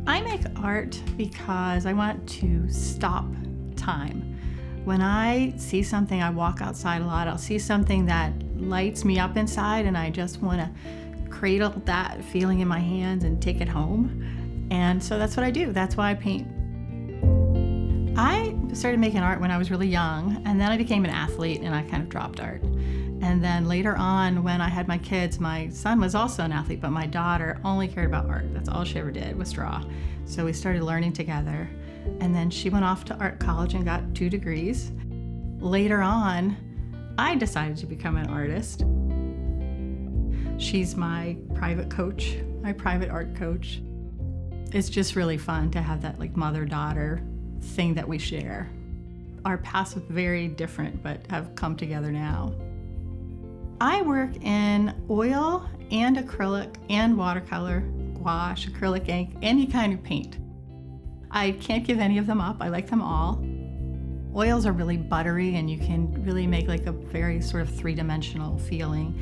I make art because I want to stop time. When I see something, I walk outside a lot, I'll see something that lights me up inside and I just want to cradle that feeling in my hands and take it home. And so that's what I do. That's why I paint. I started making art when I was really young, and then I became an athlete and I kind of dropped art. And then later on, when I had my kids, my son was also an athlete, but my daughter only cared about art. That's all she ever did was draw. So we started learning together. And then she went off to art college and got 2 degrees. Later on, I decided to become an artist. She's my private coach, my private art coach. It's just really fun to have that like mother-daughter thing that we share. Our paths are very different, but have come together now. I work in oil and acrylic and watercolor, gouache, acrylic ink, any kind of paint. I can't give any of them up. I like them all. Oils are really buttery and you can really make like a very sort of 3-dimensional feeling.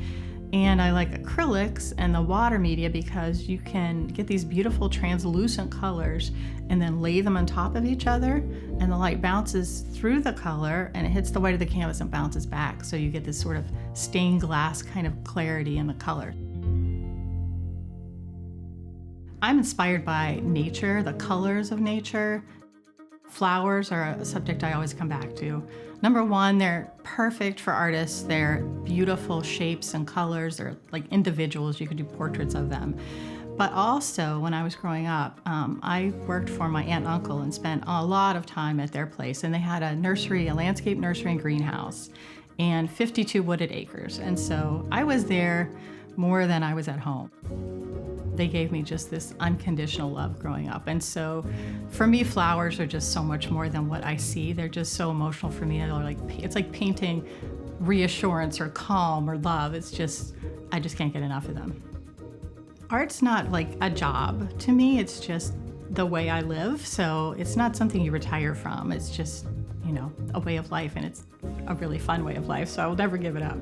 And I like acrylics and the water media because you can get these beautiful translucent colors and then lay them on top of each other, and the light bounces through the color and it hits the white of the canvas and bounces back. So you get this sort of stained glass kind of clarity in the color. I'm inspired by nature, the colors of nature. Flowers are a subject I always come back to. Number one, they're perfect for artists. They're beautiful shapes and colors. They're like individuals. You could do portraits of them. But also, when I was growing up, I worked for my aunt and uncle and spent a lot of time at their place. And they had a nursery, a landscape nursery and greenhouse, and 52 wooded acres. And so I was there more than I was at home. They gave me just this unconditional love growing up. And so for me, flowers are just so much more than what I see. They're just so emotional for me. It's like painting reassurance or calm or love. I just can't get enough of them. Art's not like a job to me. It's just the way I live. So it's not something you retire from. It's just, a way of life, and it's a really fun way of life. So I will never give it up.